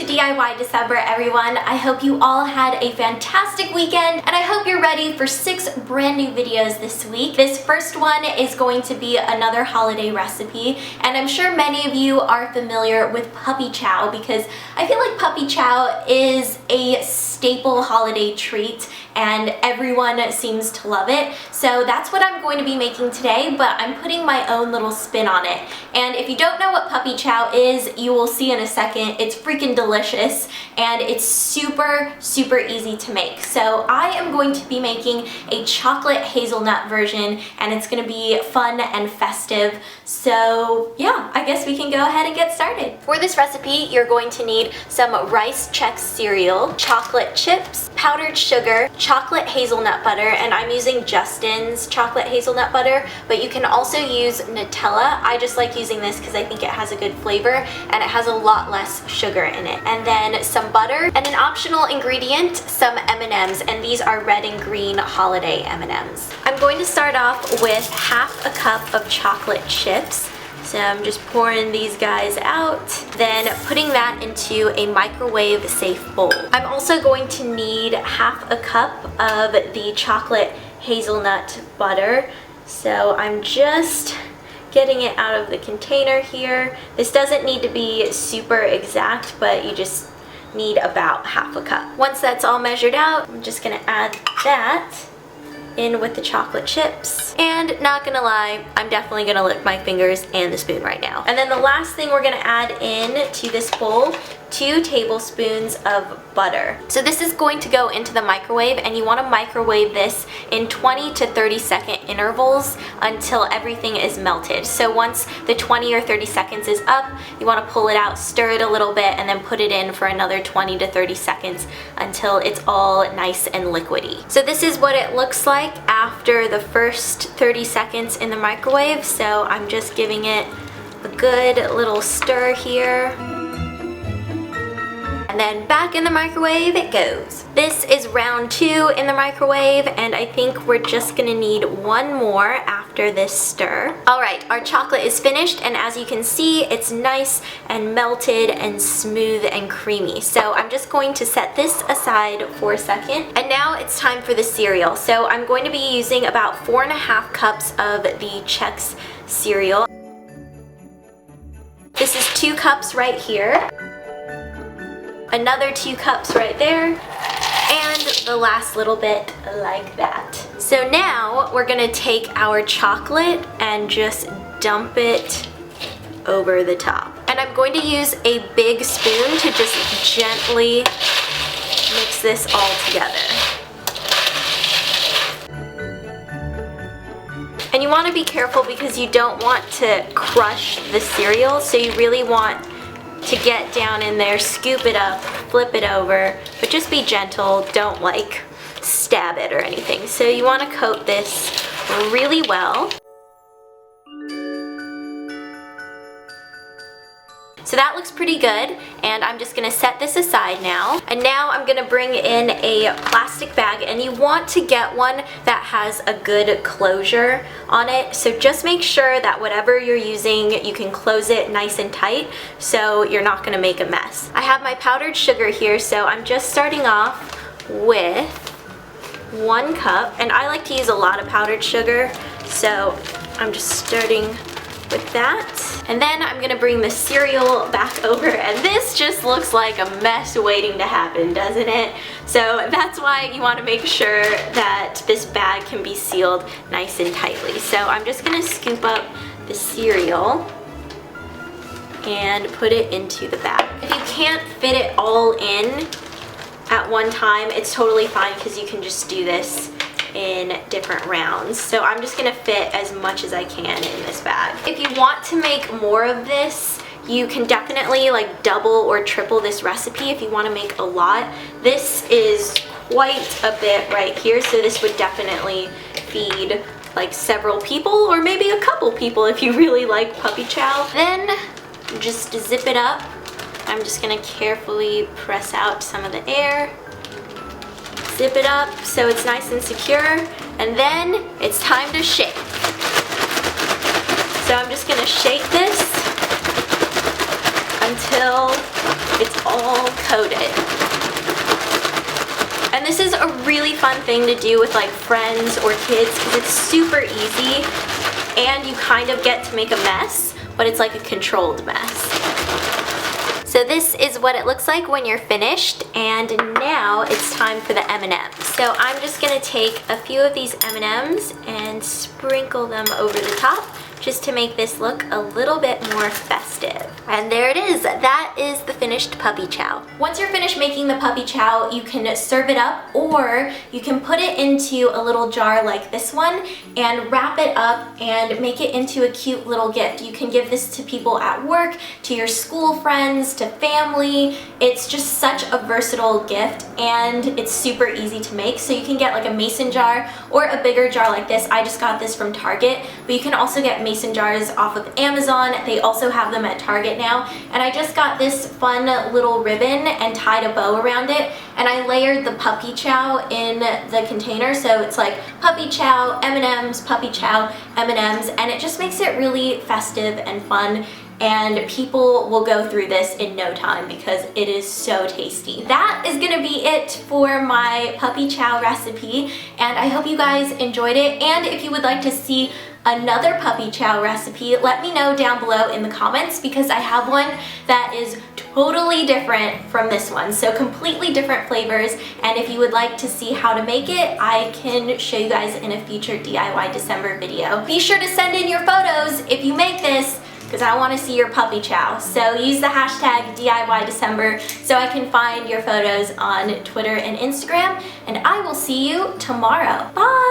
DIY December, everyone. I hope you all had a fantastic weekend, and I hope you're ready for 6 brand new videos this week. This first one is going to be another holiday recipe, and I'm sure many of you are familiar with puppy chow because I feel like puppy chow is a staple holiday treat and everyone seems to love it. So that's what I'm going to be making today, but I'm putting my own little spin on it. And if you don't know what puppy chow is, you will see in a second. It's freaking delicious and it's super, super easy to make. So I am going to be making a chocolate hazelnut version, and it's gonna be fun and festive. So yeah, I guess we can go ahead and get started. For this recipe, you're going to need some Rice Chex cereal, chocolate chips, powdered sugar, chocolate hazelnut butter, and I'm using Justin's chocolate hazelnut butter, but you can also use Nutella. I just like using this because I think it has a good flavor and it has a lot less sugar in it. And then some butter, and an optional ingredient, some M&Ms, and these are red and green holiday M&Ms. I'm going to start off with half a cup of chocolate chips. So I'm just pouring these guys out, then putting that into a microwave safe bowl. I'm also going to need half a cup of the chocolate hazelnut butter. So I'm just getting it out of the container here. This doesn't need to be super exact, but you just need about half a cup. Once that's all measured out, I'm just gonna add that in with the chocolate chips. And not gonna lie, I'm definitely gonna lick my fingers and the spoon right now. And then the last thing we're gonna add in to this bowl, 2 tablespoons of butter. So this is going to go into the microwave, and you wanna microwave this in 20 to 30 second intervals until everything is melted. So once the 20 or 30 seconds is up, you wanna pull it out, stir it a little bit, and then put it in for another 20 to 30 seconds until it's all nice and liquidy. So this is what it looks like after the first 30 seconds in the microwave. So I'm just giving it a good little stir here. And then back in the microwave it goes. This is round 2 in the microwave, and I think we're just gonna need one more after this stir. Alright, our chocolate is finished, and as you can see, it's nice and melted and smooth and creamy. So I'm just going to set this aside for a second. And now it's time for the cereal. So I'm going to be using about 4.5 cups of the Chex cereal. This is 2 cups right here. Another 2 cups right there, and the last little bit like that. So now we're gonna take our chocolate and just dump it over the top. And I'm going to use a big spoon to just gently mix this all together. And you want to be careful because you don't want to crush the cereal, so you really want to get down in there, scoop it up, flip it over, but just be gentle, don't like stab it or anything. So you want to coat this really well. So that looks pretty good, and I'm just gonna set this aside now. And now I'm gonna bring in a plastic bag, and you want to get one that has a good closure on it. So just make sure that whatever you're using, you can close it nice and tight so you're not gonna make a mess. I have my powdered sugar here, so I'm just starting off with 1 cup, and I like to use a lot of powdered sugar, so I'm just starting with that. And then I'm gonna bring the cereal back over, and this just looks like a mess waiting to happen, doesn't it? So that's why you wanna make sure that this bag can be sealed nice and tightly. So I'm just gonna scoop up the cereal and put it into the bag. If you can't fit it all in at one time, it's totally fine because you can just do this in different rounds. So I'm just gonna fit as much as I can in this bag. If you want to make more of this, you can definitely like double or triple this recipe if you want to make a lot. This is quite a bit right here, so this would definitely feed like several people or maybe a couple people if you really like puppy chow. Then just zip it up. I'm just gonna carefully press out some of the air. Zip it up so it's nice and secure, and then it's time to shake. So I'm just gonna shake this until it's all coated. And this is a really fun thing to do with like friends or kids because it's super easy and you kind of get to make a mess, but it's like a controlled mess. So this is what it looks like when you're finished, and now it's time for the M&Ms. So I'm just gonna take a few of these M&Ms and sprinkle them over the top just to make this look a little bit more festive. And there it is. That is the finished puppy chow. Once you're finished making the puppy chow, you can serve it up, or you can put it into a little jar like this one and wrap it up and make it into a cute little gift. You can give this to people at work, to your school friends, to family. It's just such a versatile gift and it's super easy to make. So you can get like a mason jar or a bigger jar like this. I just got this from Target, but you can also get mason jars off of Amazon. They also have them at Target now. And I just got this fun little ribbon and tied a bow around it, and I layered the puppy chow in the container, so it's like puppy chow, M&Ms, puppy chow, M&Ms, and it just makes it really festive and fun, and people will go through this in no time because it is so tasty. That is gonna be it for my puppy chow recipe, and I hope you guys enjoyed it. And if you would like to see another puppy chow recipe, let me know down below in the comments, because I have one that is totally different from this one, so completely different flavors. And if you would like to see how to make it, I can show you guys in a future DIY December video. Be sure to send in your photos if you make this, because I want to see your puppy chow. So use the hashtag DIY December so I can find your photos on Twitter and Instagram, and I will see you tomorrow. Bye!